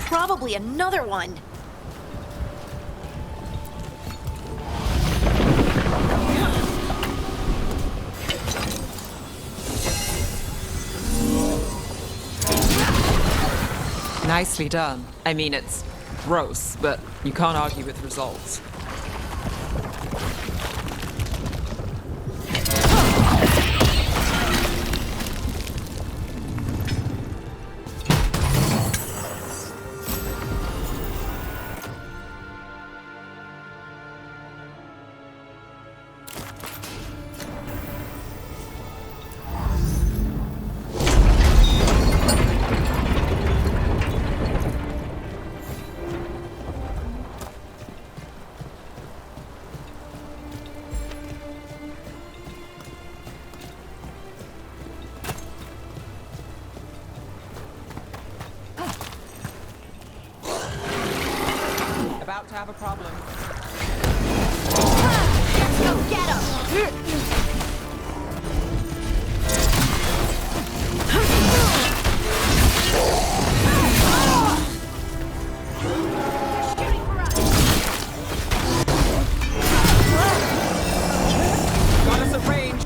probably another one. Nicely done. I mean, it's gross, but you can't argue with results. About to have a problem. Let's go get him! Got us at range.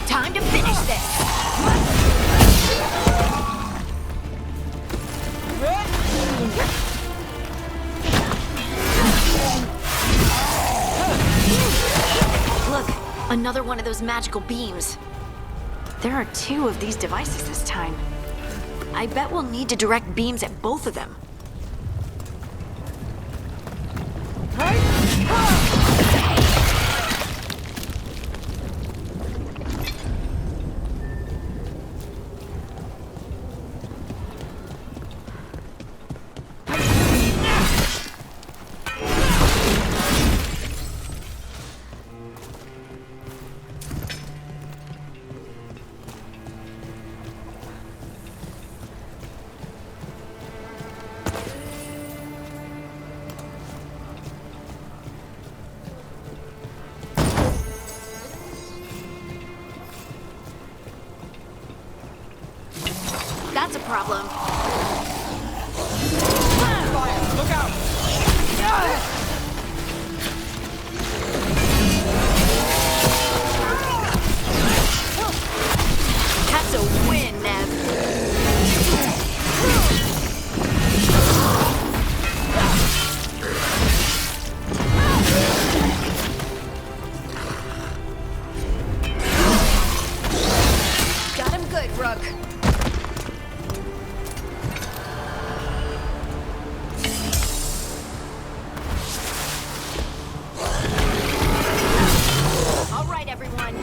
Time to finish this! Look, another one of those magical beams. There are 2 of these devices this time. I bet we'll need to direct beams at both of them. That's a problem. Fire! Look out! That's a win, Nev. Got him good, Rook. All right, everyone.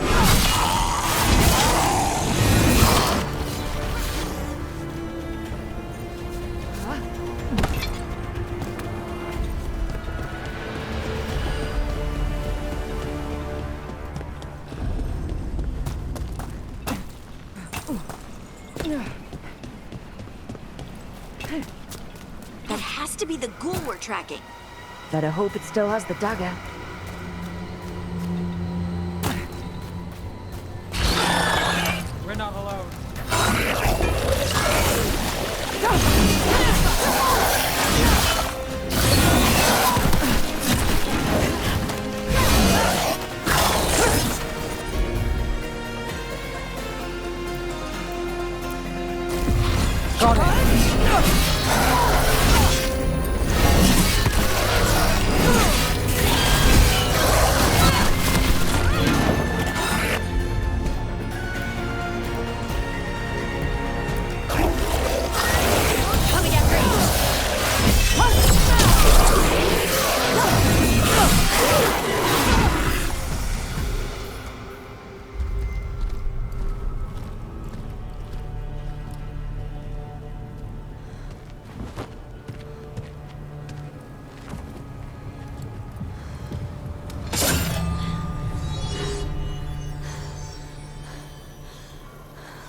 That has to be the ghoul we're tracking. Better hope it still has the dagger. We're not alone. Got it. Coming at range.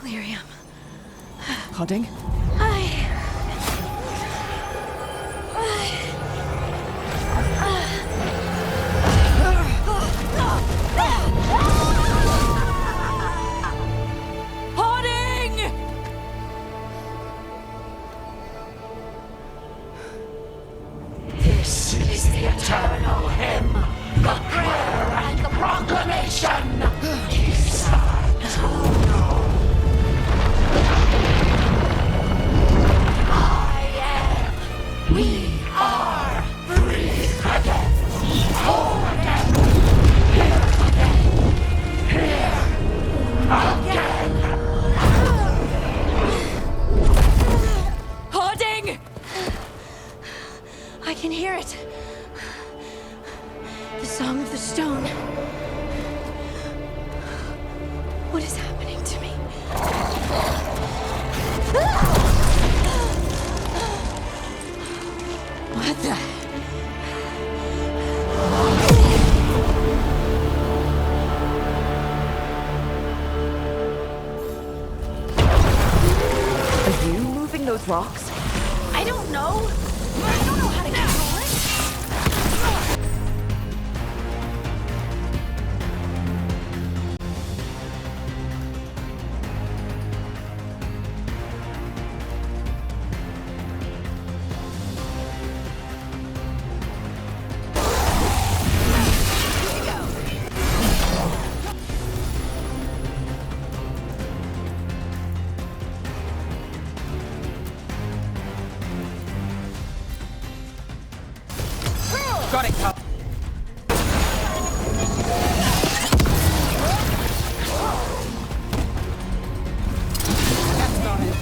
Delirium. Pudding? This is the eternal hymn, the prayer and the proclamation. We are free again. Whole again. Here again. Hoarding! I can hear it. The Song of the Stone. What is happening to me? What the? Are you moving those rocks? I don't know. I don't know how to control it. Got it, Cup. That's got it.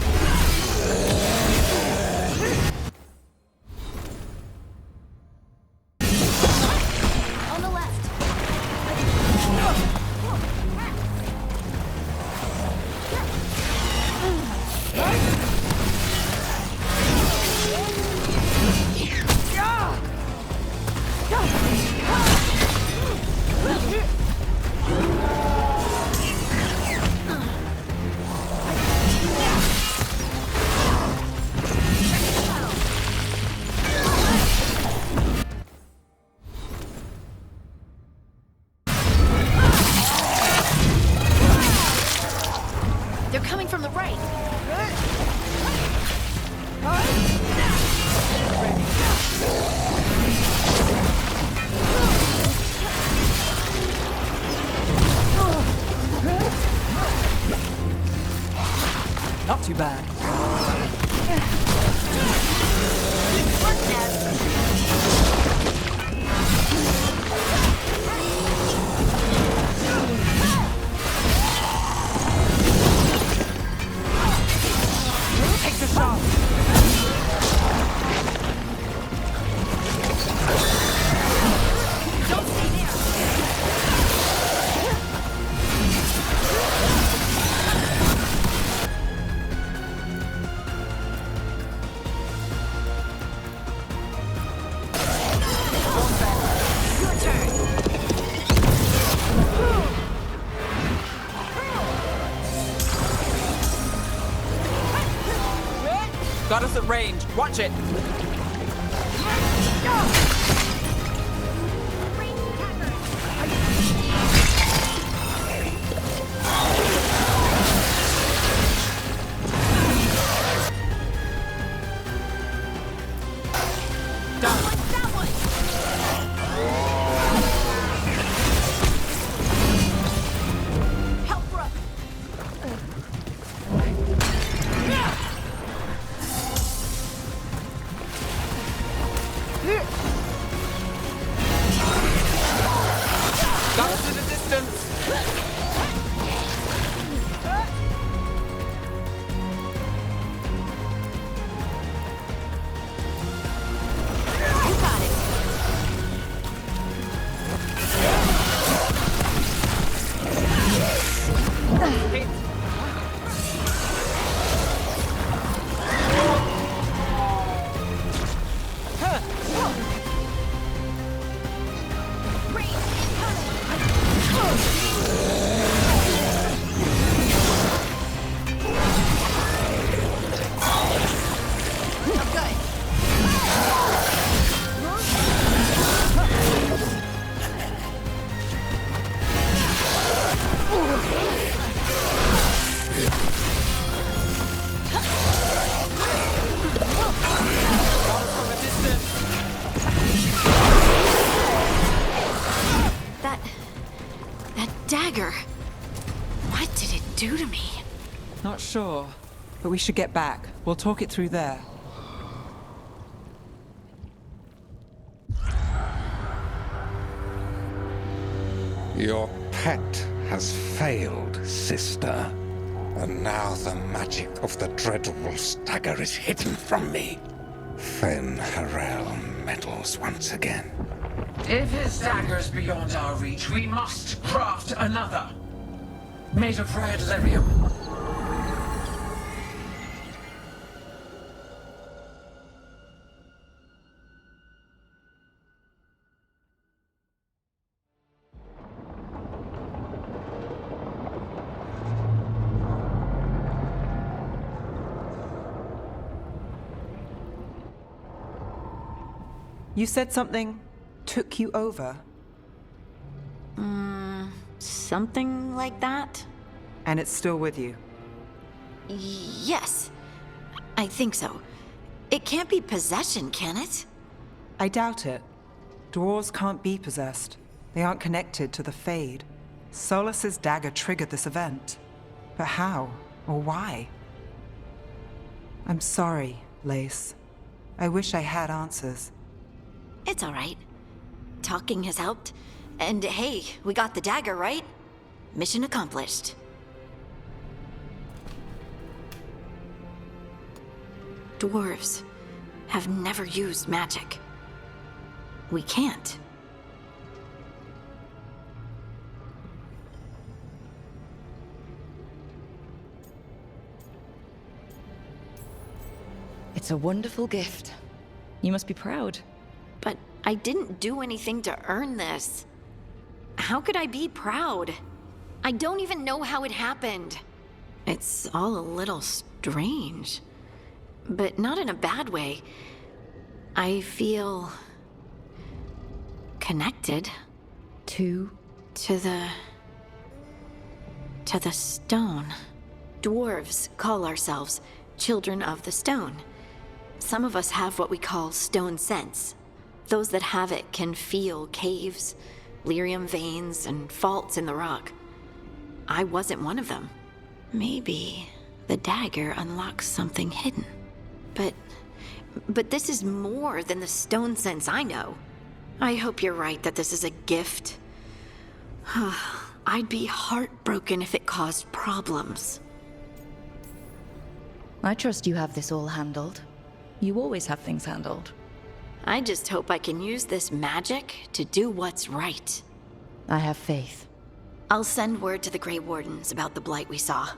On the left. They're coming from the right. Not too bad. Takes a shot. Don't stay there. Your turn. Got us at range. Watch it. Help, bro. Not sure, but we should get back. We'll talk it through there. Your pet has failed, sister. And now the magic of the Dreadwolf's dagger is hidden from me. Fen Harel meddles once again. If his dagger's beyond our reach, we must craft another. Made of red lyrium. You said something took you over, Something like that? and it's still with you. Yes. I think so. It can't be possession, can it? I doubt it. Dwarves can't be possessed. They aren't connected to the Fade. Solus's dagger triggered this event. But how? Or why? I'm sorry, Lace. I wish I had answers. It's all right. Talking has helped. And hey, we got the dagger, right? Mission accomplished. Dwarves have never used magic. We can't. It's a wonderful gift. You must be proud. But I didn't do anything to earn this. How could I be proud? I don't even know how it happened. It's all a little strange. But not in a bad way. I feel connected To to the stone. Dwarves call ourselves children of the stone. Some of us have what we call stone sense. Those that have it can feel caves, lyrium veins, and faults in the rock. I wasn't one of them. Maybe the dagger unlocks something hidden. But this is more than the stone sense I know. I hope you're right that this is a gift. I'd be heartbroken if it caused problems. I trust you have this all handled. You always have things handled. I just hope I can use this magic to do what's right. I have faith. I'll send word to the Grey Wardens about the blight we saw.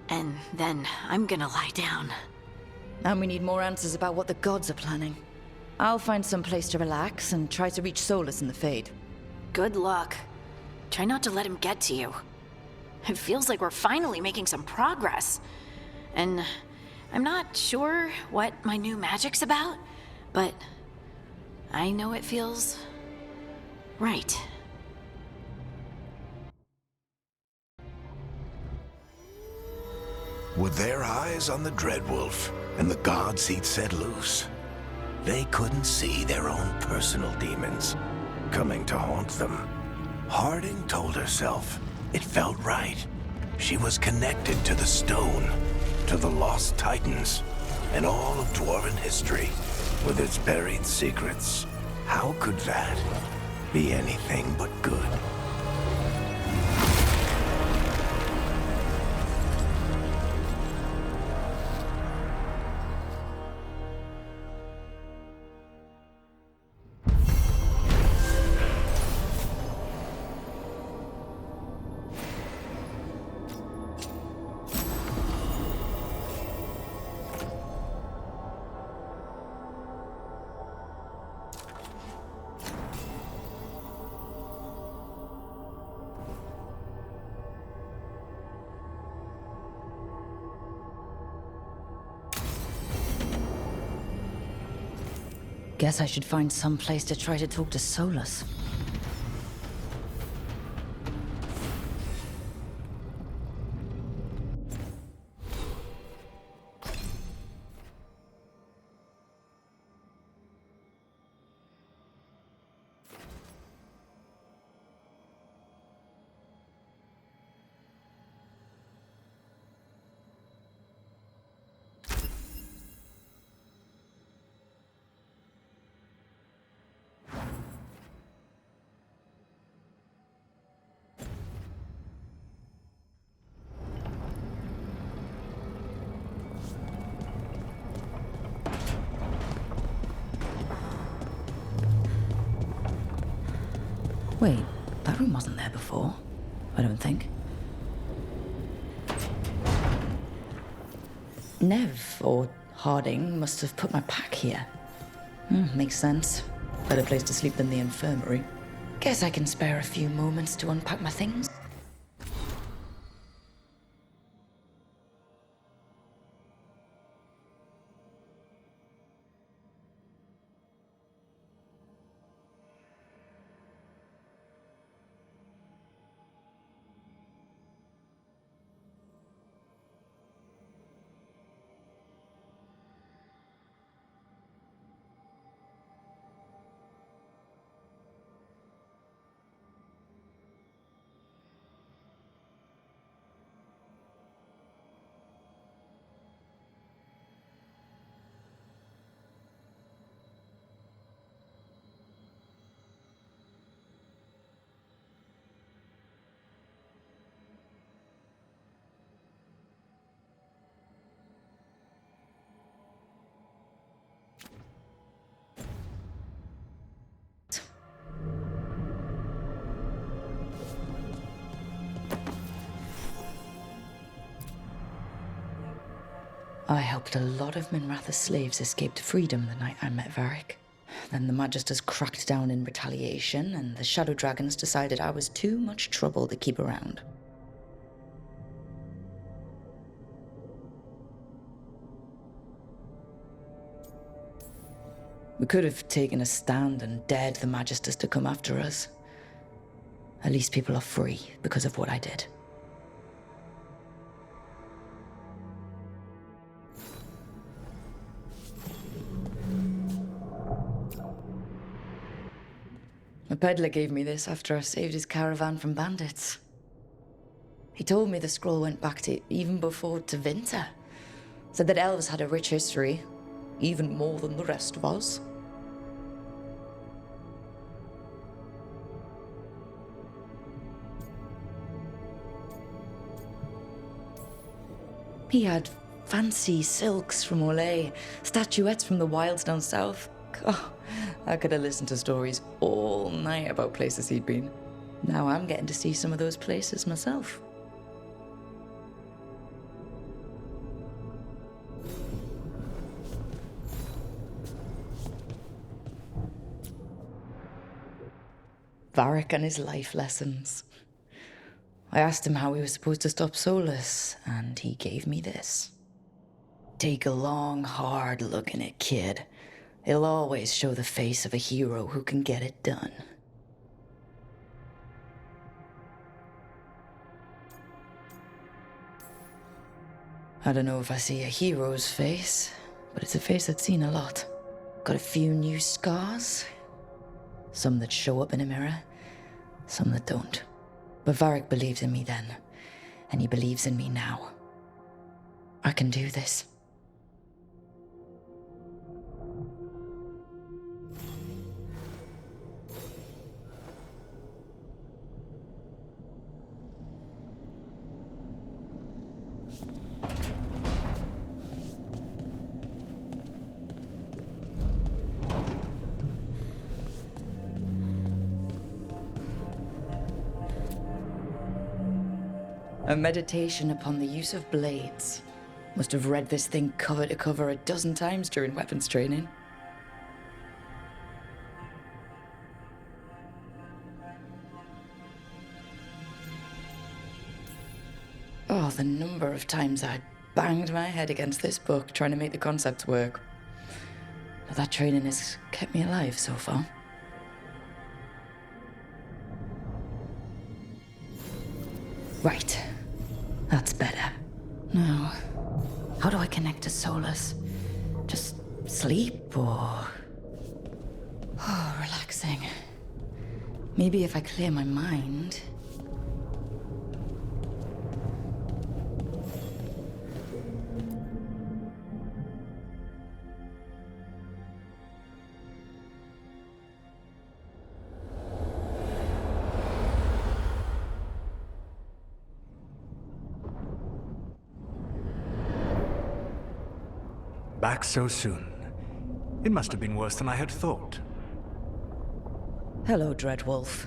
And then I'm gonna lie down. And we need more answers about what the gods are planning. I'll find some place to relax and try to reach Solus in the Fade. Good luck. Try not to let him get to you. It feels like we're finally making some progress. And I'm not sure what my new magic's about, but I know it feels right. With their eyes on the Dreadwolf and the gods he'd set loose, they couldn't see their own personal demons coming to haunt them. Harding told herself it felt right. She was connected to the stone, to the lost titans, and all of Dwarven history with its buried secrets. How could that be anything but good? Guess I should find some place to try to talk to Solus. Wait, that room wasn't there before. I don't think. Nev, or Harding, must have put my pack here. Makes sense. Better place to sleep than the infirmary. Guess I can spare a few moments to unpack my things. I helped a lot of Minratha's slaves escape to freedom the night I met Varric. Then the Magisters cracked down in retaliation, and the Shadow Dragons decided I was too much trouble to keep around. We could have taken a stand and dared the Magisters to come after us. At least people are free because of what I did. A peddler gave me this after I saved his caravan from bandits. He told me the scroll went back to even before Tevinter. Said that elves had a rich history, even more than the rest of us. He had fancy silks from Orlais, statuettes from the wilds down south. Oh, I could have listened to stories all night about places he'd been. Now I'm getting to see some of those places myself. Varric and his life lessons. I asked him how he was supposed to stop Solus, and he gave me this. Take a long, hard look in it, kid. It'll always show the face of a hero who can get it done. I don't know if I see a hero's face, but it's a face that's seen a lot. Got a few new scars. Some that show up in a mirror, some that don't. But Varric believed in me then, and he believes in me now. I can do this. A meditation upon the use of blades. Must have read this thing cover to cover a dozen times during weapons training. Oh, the number of times I banged my head against this book trying to make the concepts work. But that training has kept me alive so far. Right. That's better. Now, how do I connect to Solus? Just sleep or... Oh, relaxing. Maybe if I clear my mind... Back so soon. It must have been worse than I had thought. Hello, Dreadwolf.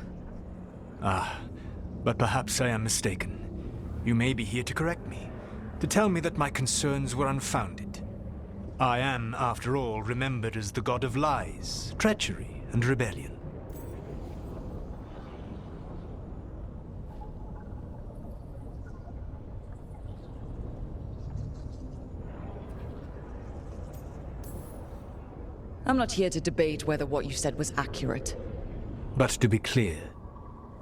But perhaps I am mistaken. You may be here to correct me, to tell me that my concerns were unfounded. I am, after all, remembered as the god of lies, treachery, and rebellion. I'm not here to debate whether what you said was accurate. But to be clear,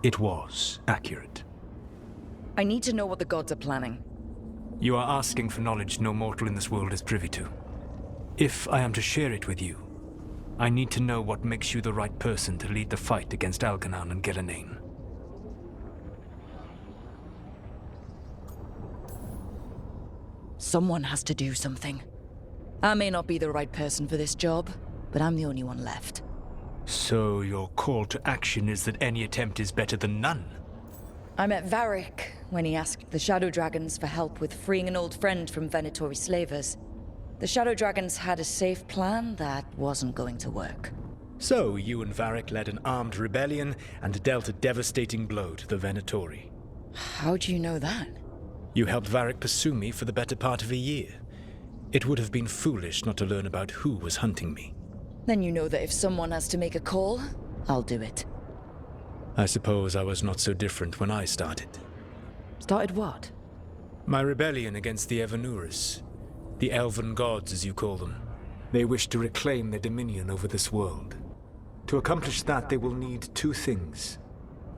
it was accurate. I need to know what the gods are planning. You are asking for knowledge no mortal in this world is privy to. If I am to share it with you, I need to know what makes you the right person to lead the fight against Algernon and Gillenane. Someone has to do something. I may not be the right person for this job, but I'm the only one left. So your call to action is that any attempt is better than none? I met Varric when he asked the Shadow Dragons for help with freeing an old friend from Venatori slavers. The Shadow Dragons had a safe plan that wasn't going to work. So you and Varric led an armed rebellion and dealt a devastating blow to the Venatori. How do you know that? You helped Varric pursue me for the better part of a year. It would have been foolish not to learn about who was hunting me. Then you know that if someone has to make a call, I'll do it. I suppose I was not so different when I started. Started what? My rebellion against the Evanuris. The elven gods, as you call them. They wish to reclaim their dominion over this world. To accomplish that, they will need two things.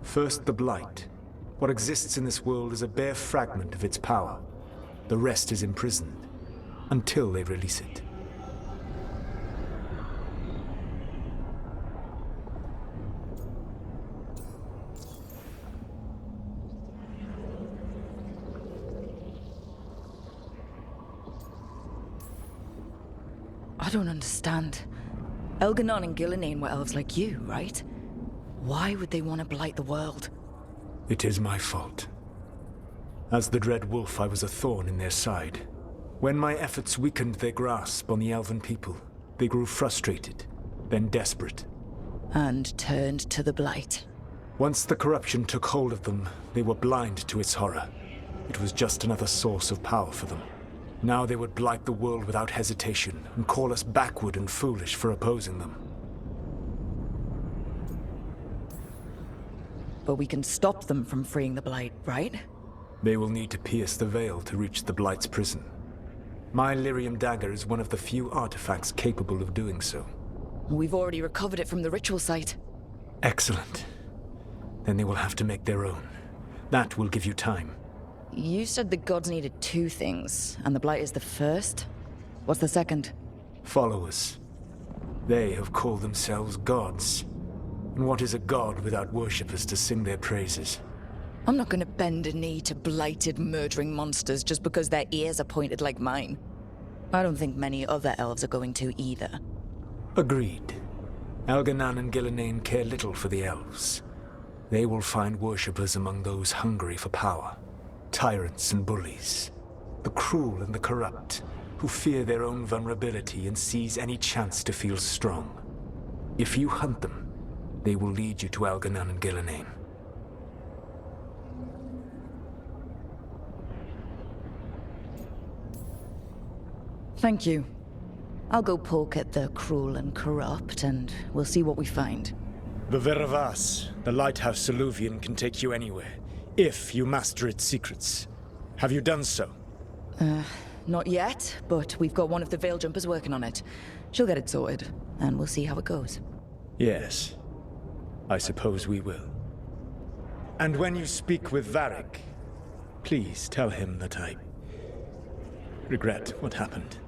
First, the Blight. What exists in this world is a bare fragment of its power. The rest is imprisoned, until they release it. I don't understand. Elganon and Gillenane were elves like you, right? Why would they want to blight the world? It is my fault. As the Dread Wolf, I was a thorn in their side. When my efforts weakened their grasp on the elven people, they grew frustrated, then desperate. And turned to the blight. Once the corruption took hold of them, they were blind to its horror. It was just another source of power for them. Now they would blight the world without hesitation and call us backward and foolish for opposing them. But we can stop them from freeing the blight, right? They will need to pierce the veil to reach the Blight's prison. My Lyrium dagger is one of the few artifacts capable of doing so. We've already recovered it from the ritual site. Excellent. Then they will have to make their own. That will give you time. You said the gods needed two things, and the blight is the first? What's the second? Followers. They have called themselves gods. And what is a god without worshippers to sing their praises? I'm not gonna bend a knee to blighted, murdering monsters just because their ears are pointed like mine. I don't think many other elves are going to either. Agreed. Elganon and Gillenane care little for the elves. They will find worshippers among those hungry for power. Tyrants and bullies. The cruel and the corrupt, who fear their own vulnerability and seize any chance to feel strong. If you hunt them, they will lead you to Elganon and Gillenane. Thank you. I'll go poke at the cruel and corrupt, and we'll see what we find. The Veravas, the lighthouse Soluvian, can take you anywhere, if you master its secrets. Have you done so? Not yet, but we've got one of the Veil Jumpers working on it. She'll get it sorted, and we'll see how it goes. Yes. I suppose we will. And when you speak with Varric, please tell him that I regret what happened.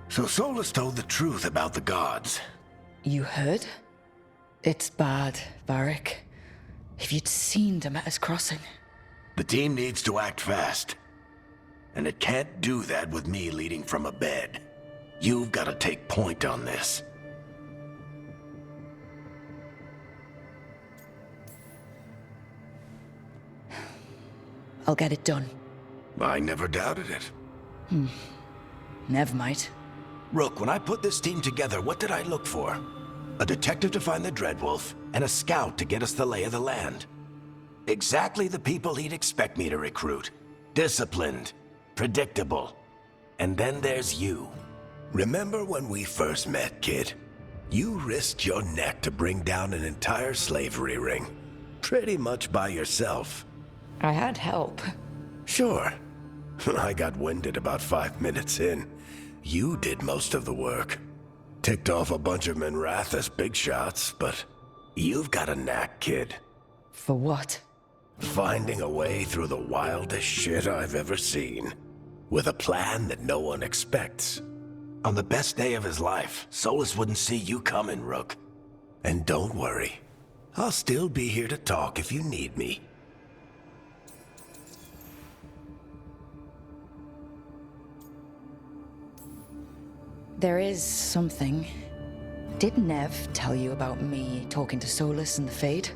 So Solus told the truth about the gods. You heard? It's bad, Varric. If you'd seen Demeter's crossing. The team needs to act fast. And it can't do that with me leading from a bed. You've got to take point on this. I'll get it done. I never doubted it. Never might. Rook, when I put this team together, what did I look for? A detective to find the Dreadwolf, and a scout to get us the lay of the land. Exactly the people he'd expect me to recruit. Disciplined, predictable. And then there's you. Remember when we first met, kid? You risked your neck to bring down an entire slavery ring. Pretty much by yourself. I had help. Sure. I got winded about 5 minutes in. You did most of the work. Ticked off a bunch of Minrathous big shots, but you've got a knack, kid. For what? Finding a way through the wildest shit I've ever seen. With a plan that no one expects. On the best day of his life, Solus wouldn't see you coming, Rook. And don't worry. I'll still be here to talk if you need me. There is something. Did Nev tell you about me talking to Solus and the Fade?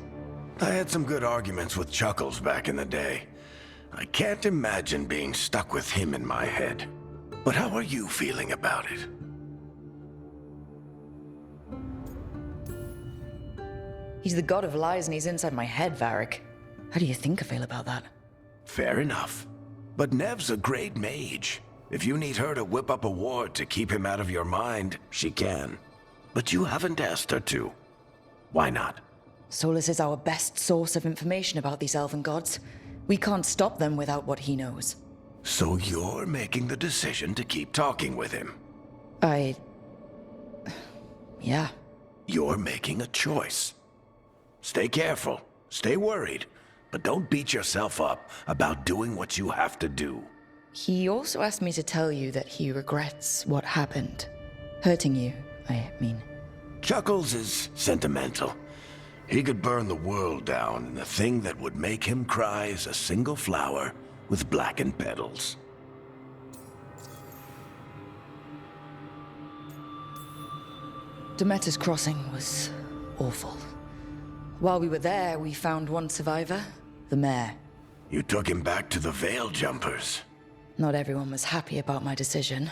I had some good arguments with Chuckles back in the day. I can't imagine being stuck with him in my head. But how are you feeling about it? He's the god of lies and he's inside my head, Varric. How do you think I feel about that? Fair enough. But Nev's a great mage. If you need her to whip up a ward to keep him out of your mind, she can. But you haven't asked her to. Why not? Solus is our best source of information about these elven gods. We can't stop them without what he knows. So you're making the decision to keep talking with him? Yeah. You're making a choice. Stay careful, stay worried, but don't beat yourself up about doing what you have to do. He also asked me to tell you that he regrets what happened. Hurting you, I mean. Chuckles is sentimental. He could burn the world down, and the thing that would make him cry is a single flower with blackened petals. Demeter's crossing was awful. While we were there, we found one survivor, the mayor. You took him back to the Veil Jumpers. Not everyone was happy about my decision.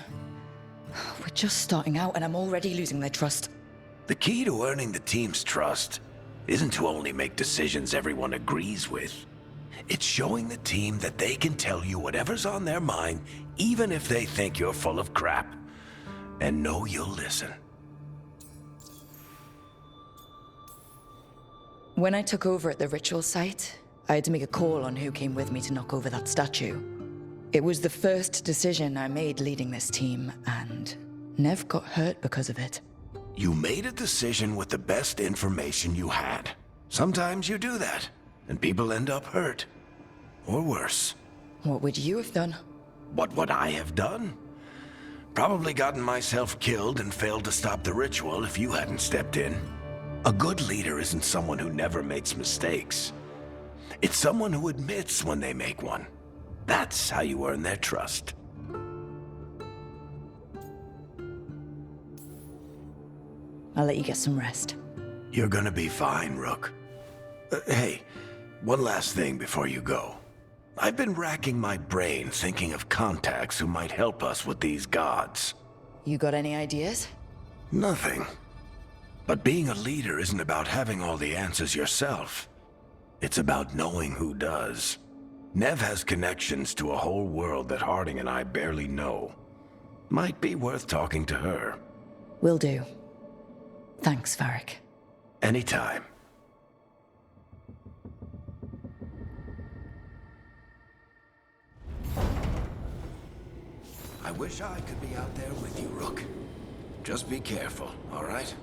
We're just starting out and I'm already losing their trust. The key to earning the team's trust isn't to only make decisions everyone agrees with. It's showing the team that they can tell you whatever's on their mind, even if they think you're full of crap. And know you'll listen. When I took over at the ritual site, I had to make a call on who came with me to knock over that statue. It was the first decision I made leading this team, and Nev got hurt because of it. You made a decision with the best information you had. Sometimes you do that, and people end up hurt. Or worse. What would you have done? What would I have done? Probably gotten myself killed and failed to stop the ritual if you hadn't stepped in. A good leader isn't someone who never makes mistakes. It's someone who admits when they make one. That's how you earn their trust. I'll let you get some rest. You're gonna be fine, Rook. Hey, one last thing before you go. I've been racking my brain thinking of contacts who might help us with these gods. You got any ideas? Nothing. But being a leader isn't about having all the answers yourself. It's about knowing who does. Nev has connections to a whole world that Harding and I barely know. Might be worth talking to her. Will do. Thanks, Varric. Anytime. I wish I could be out there with you, Rook. Just be careful, all right?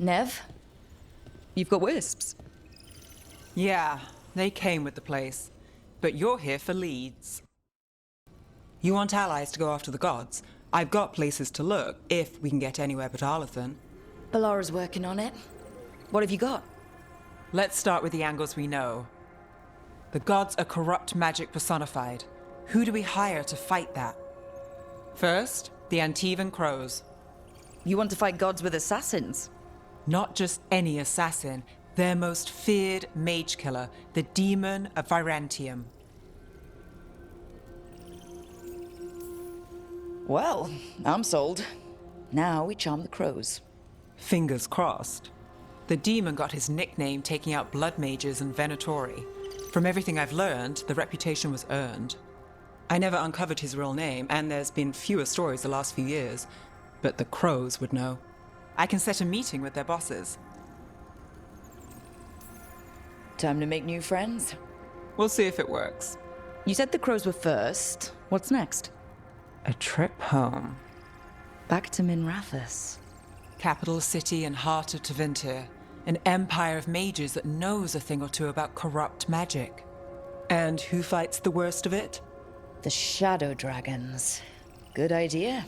Nev? You've got wisps. Yeah, they came with the place. But you're here for leads. You want allies to go after the gods? I've got places to look, if we can get anywhere but Arlathan. Ballara's working on it. What have you got? Let's start with the angles we know. The gods are corrupt magic personified. Who do we hire to fight that? First, the Antivan Crows. You want to fight gods with assassins? Not just any assassin, their most feared mage killer, the Demon of Virantium. Well, I'm sold. Now we charm the crows. Fingers crossed. The demon got his nickname taking out blood mages and Venatori. From everything I've learned, the reputation was earned. I never uncovered his real name, and there's been fewer stories the last few years, but the crows would know. I can set a meeting with their bosses. Time to make new friends. We'll see if it works. You said the crows were first. What's next? A trip home. Back to Minrathous. Capital city and heart of Tevinter. An empire of mages that knows a thing or two about corrupt magic. And who fights the worst of it? The Shadow Dragons. Good idea.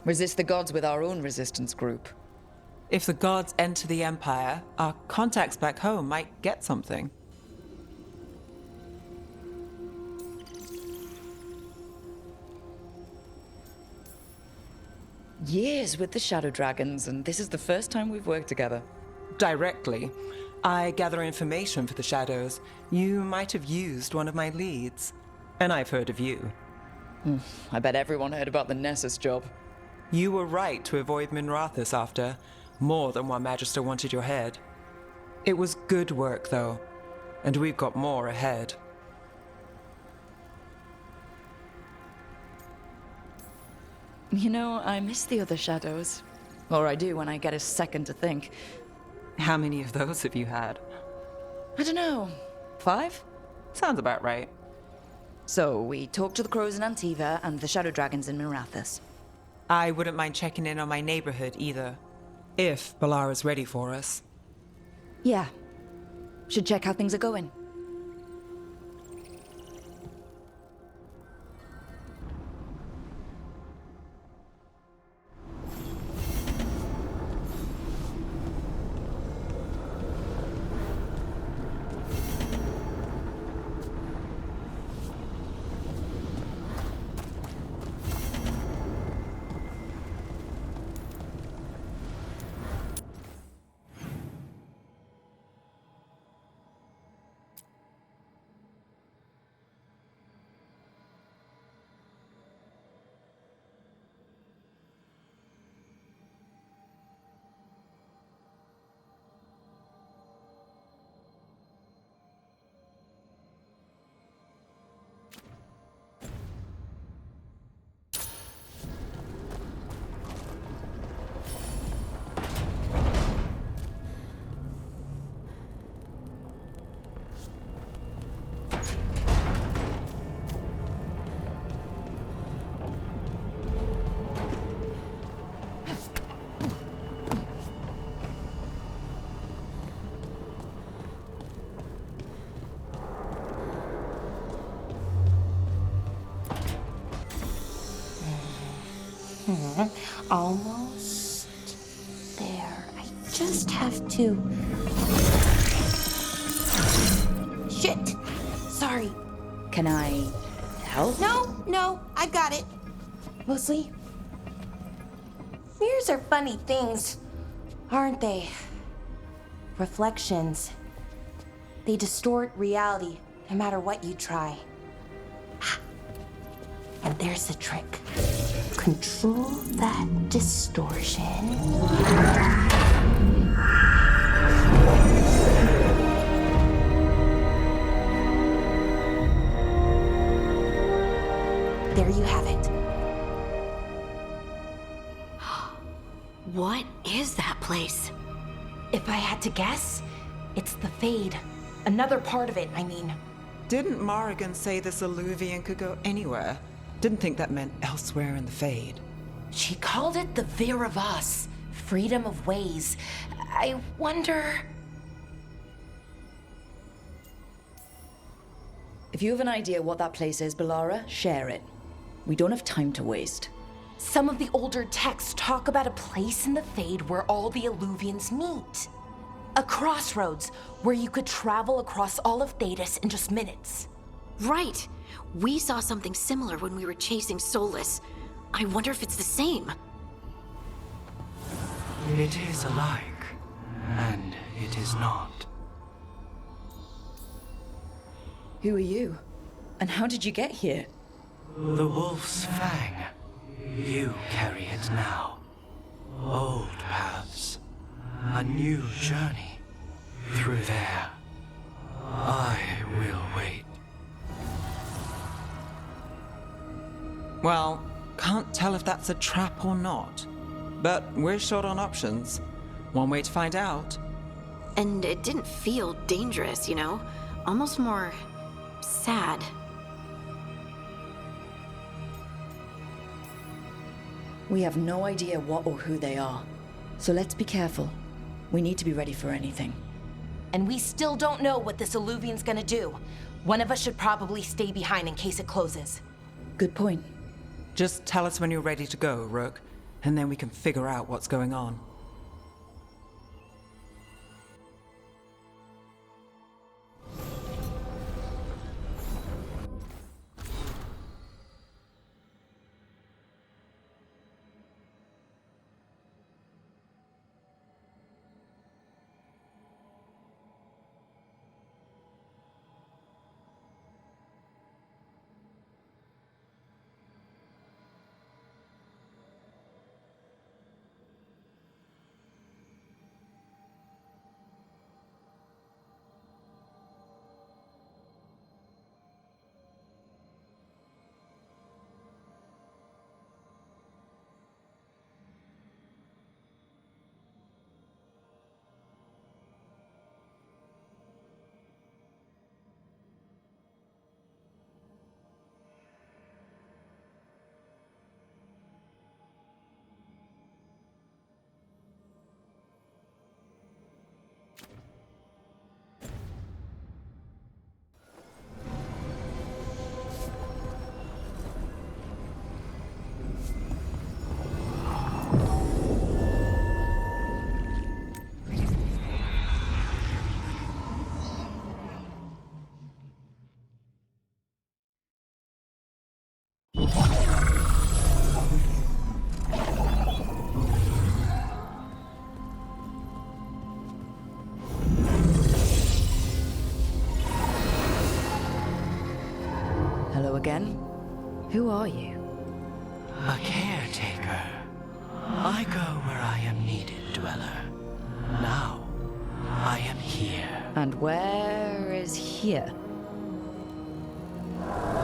Resist the gods with our own resistance group. If the gods enter the empire, our contacts back home might get something. Years with the Shadow Dragons, and this is the first time we've worked together. Directly. I gather information for the Shadows. You might have used one of my leads. And I've heard of you. I bet everyone heard about the Nessus job. You were right to avoid Minrathous after. More than one Magister wanted your head. It was good work, though. And we've got more ahead. You know, I miss the other Shadows. Or I do when I get a second to think. How many of those have you had? I don't know. 5? Sounds about right. So, we talked to the crows in Antiva and the Shadow Dragons in Minrathous. I wouldn't mind checking in on my neighborhood either. If Balara's ready for us. Yeah. Should check how things are going. Almost there. I just have to... Shit! Sorry. Can I help? No, I got it. Mostly. Mirrors are funny things, aren't they? Reflections. They distort reality, no matter what you try. And there's the trick. Control that distortion. There you have it. What is that place? If I had to guess, it's the Fade. Another part of it, I mean. Didn't Morrigan say this Illuvian could go anywhere? Didn't think that meant elsewhere in the Fade. She called it the Vir of Us, freedom of ways. I wonder... If you have an idea what that place is, Balara, share it. We don't have time to waste. Some of the older texts talk about a place in the Fade where all the Illuvians meet. A crossroads where you could travel across all of Thedas in just minutes. Right. We saw something similar when we were chasing Solus. I wonder if it's the same. It is alike, and it is not. Who are you? And how did you get here? The Wolf's Fang. You carry it now. Old paths. A new journey. Through there. I will wait. Well, can't tell if that's a trap or not. But we're short on options. One way to find out. And it didn't feel dangerous, you know? Almost more sad. We have no idea what or who they are. So let's be careful. We need to be ready for anything. And we still don't know what this Illuvian's gonna do. One of us should probably stay behind in case it closes. Good point. Just tell us when you're ready to go, Rook, and then we can figure out what's going on. Hello again. Who are you? A caretaker. I go where I am needed, Dweller. Now, I am here. And where is here?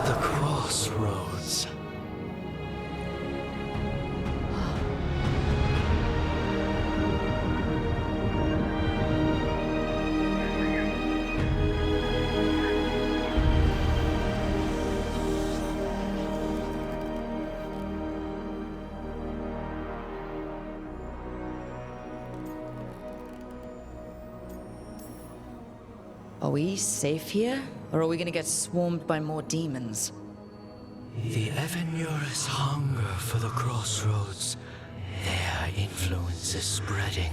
The crossroads. Are we safe here? Or are we gonna get swarmed by more demons? The Evanurus hunger for the crossroads. Their influence is spreading.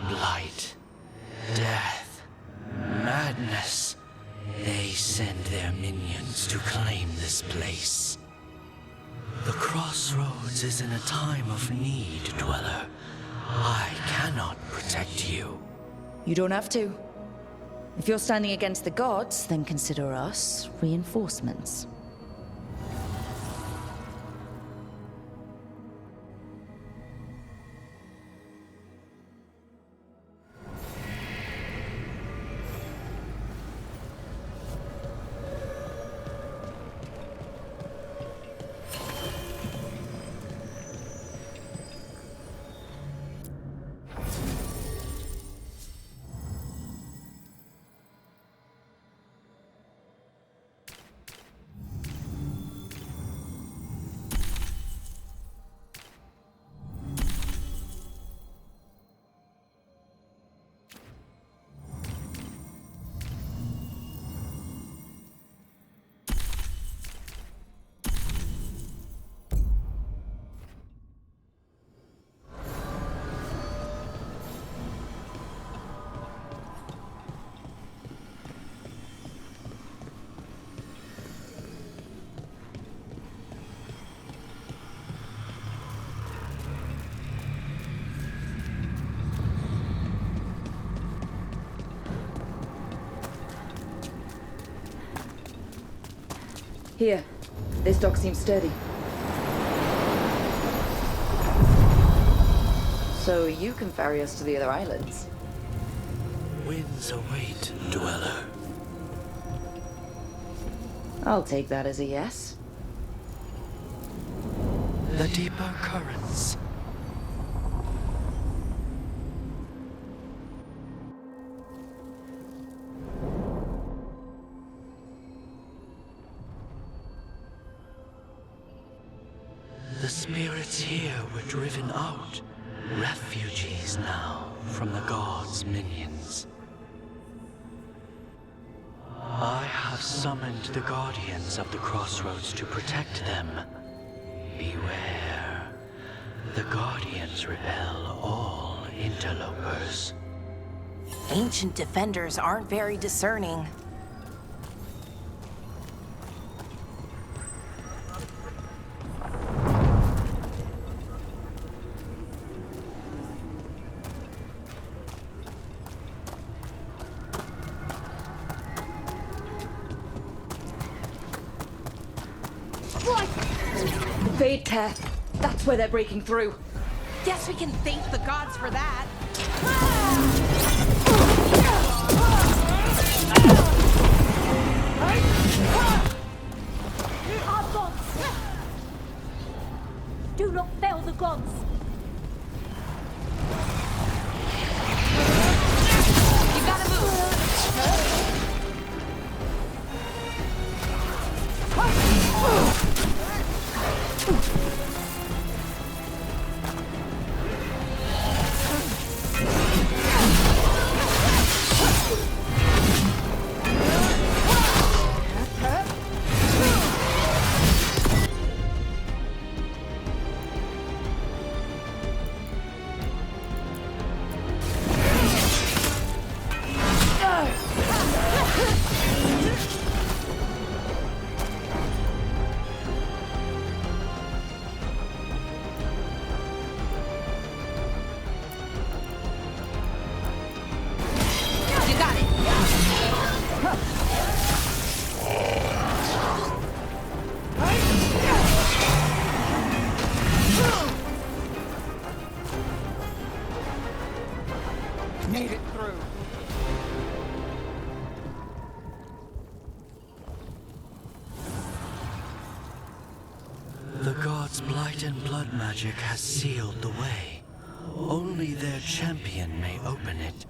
Blight, death, madness. They send their minions to claim this place. The crossroads is in a time of need, Dweller. I cannot protect you. You don't have to. If you're standing against the gods, then consider us reinforcements. Here. This dock seems sturdy. So you can ferry us to the other islands? Winds await, Dweller. I'll take that as a yes. The deeper currents. The spirits gods here were driven out. Refugees now from the gods' minions. I have summoned the guardians of the crossroads to protect them. Beware. The guardians repel all interlopers. Ancient defenders aren't very discerning. Fade tear. That's where they're breaking through. Guess we can thank the gods for that. Our gods! Do not fail the gods! You gotta move! Made it through. The gods' blight and blood magic has sealed the way. Only their champion may open it.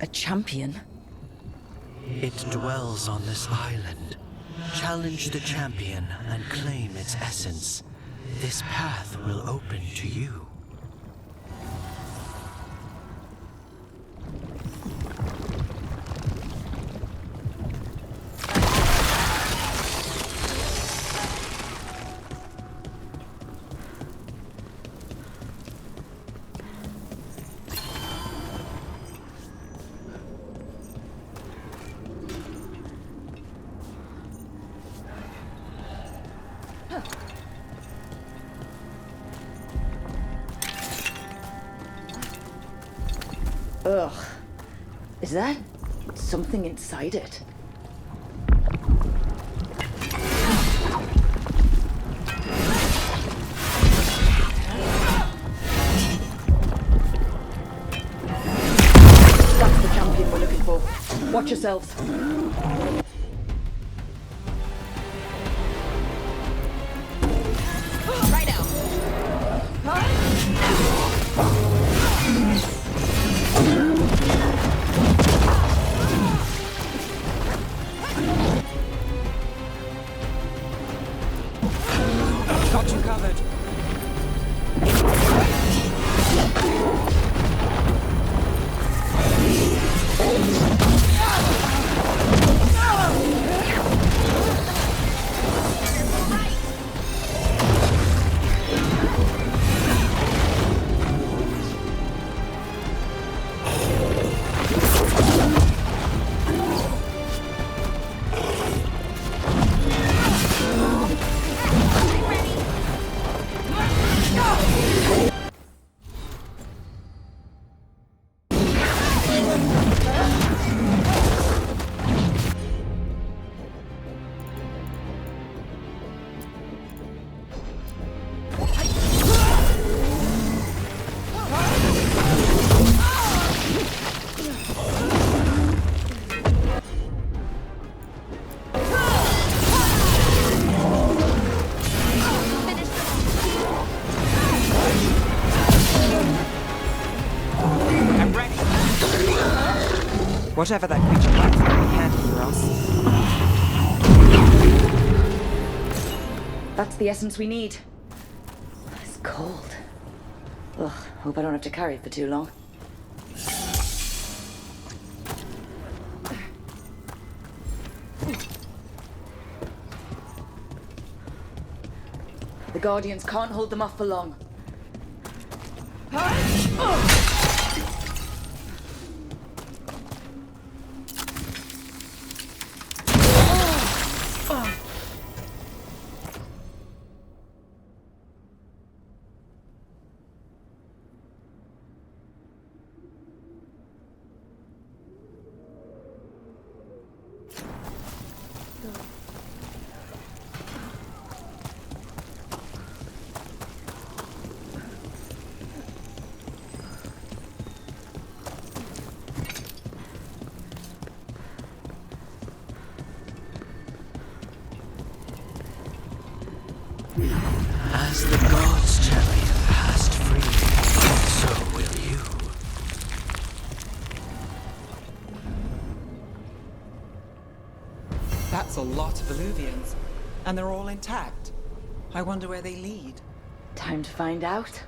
A champion? It dwells on this island. Challenge the champion and claim its essence. This path will open to you. Ugh. Is that something inside it? That's the champion we're looking for. Watch yourselves. Right out. Got you covered. Whatever that creature lacks, they can't hear us. That's the essence we need. This cold. Ugh, hope I don't have to carry it for too long. The Guardians can't hold them off for long. As the gods' champion passed free, so will you. That's a lot of Illuvians, and they're all intact. I wonder where they lead. Time to find out.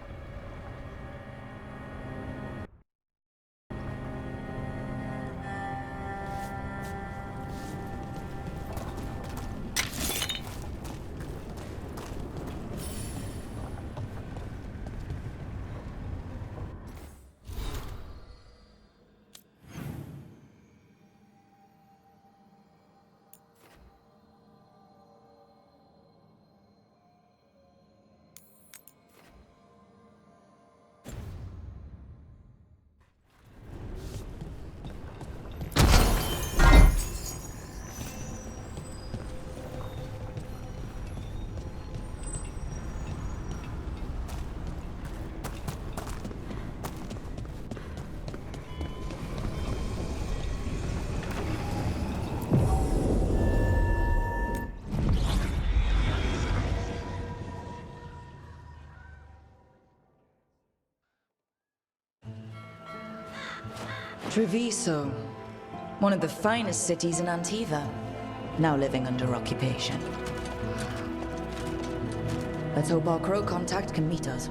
Treviso, one of the finest cities in Antiva, now living under occupation. Let's hope our crow contact can meet us.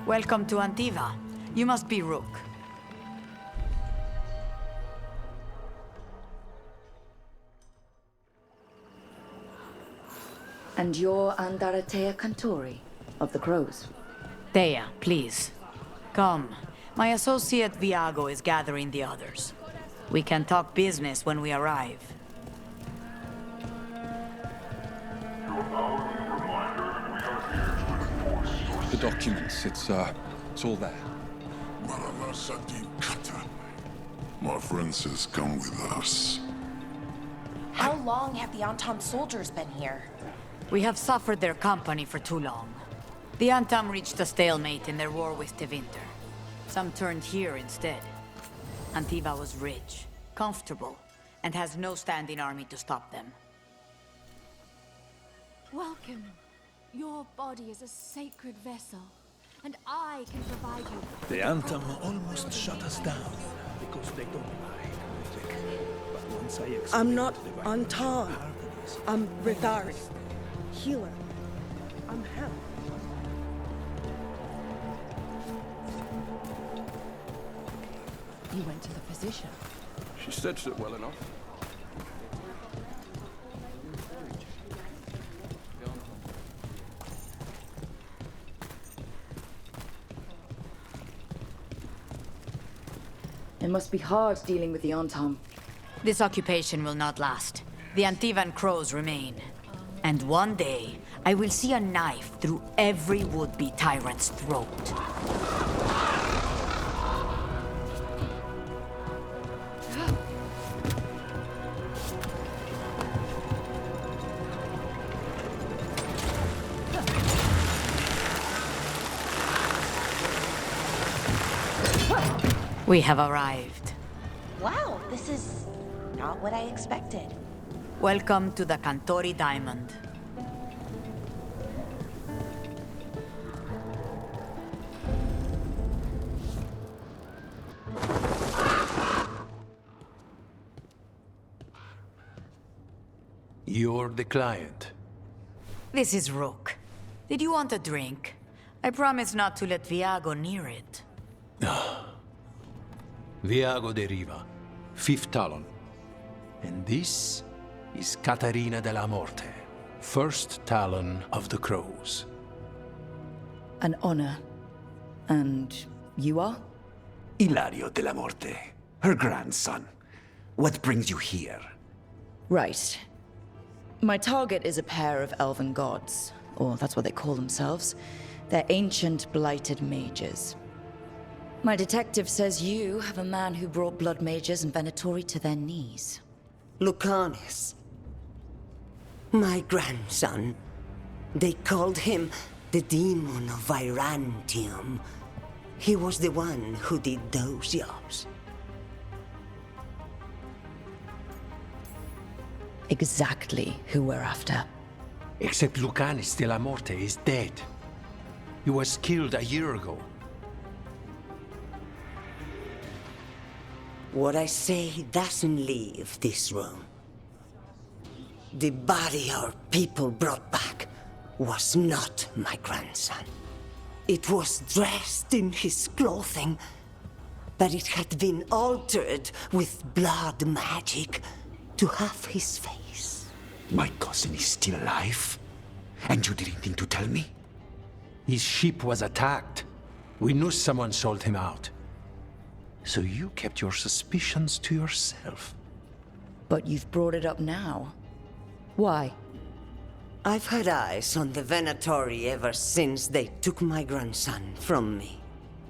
Welcome to Antiva. You must be Rook. And you're Andaratea Cantori, of the Crows. Thea, please. Come. My associate Viago is gathering the others. We can talk business when we arrive. The documents, it's all there. My friend says come with us. How long have the Antam soldiers been here? We have suffered their company for too long. The Antam reached a stalemate in their war with Tevinter. Some turned here instead. Antiva was rich, comfortable, and has no standing army to stop them. Welcome. Your body is a sacred vessel, and I can provide you. The Antam almost shut us down because they don't like music. But once I I'm not Antam. I'm Rithari. Healer. I'm Hel. You went to the physician. She stitched it well enough. It must be hard dealing with the Antam. This occupation will not last. The Antivan crows remain. And one day, I will see a knife through every would-be tyrant's throat. We have arrived. Wow, this is not what I expected. Welcome to the Cantori Diamond. You're the client. This is Rook. Did you want a drink? I promise not to let Viago near it. Viago de Riva, 5th Talon. And this is Catarina de la Morte, 1st Talon of the Crows. An honor. And you are? Ilario de la Morte, her grandson. What brings you here? Right. My target is a pair of elven gods, or that's what they call themselves. They're ancient, blighted mages. My detective says you have a man who brought blood mages and Venatori to their knees. Lucanis. My grandson. They called him the Demon of Virantium. He was the one who did those jobs. Exactly who we're after. Except Lucanis de la Morte is dead. He was killed a year ago. What I say doesn't leave this room. The body our people brought back was not my grandson. It was dressed in his clothing, but it had been altered with blood magic to have his face. My cousin is still alive? And you didn't think to tell me? His ship was attacked. We knew someone sold him out. So you kept your suspicions to yourself. But you've brought it up now. Why? I've had eyes on the Venatori ever since they took my grandson from me.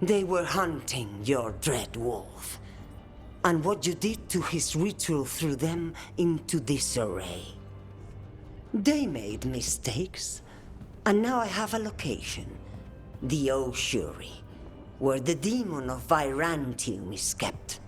They were hunting your dread wolf. And what you did to his ritual threw them into disarray. They made mistakes, and now I have a location. The Oshuri, where the demon of Virantium is kept.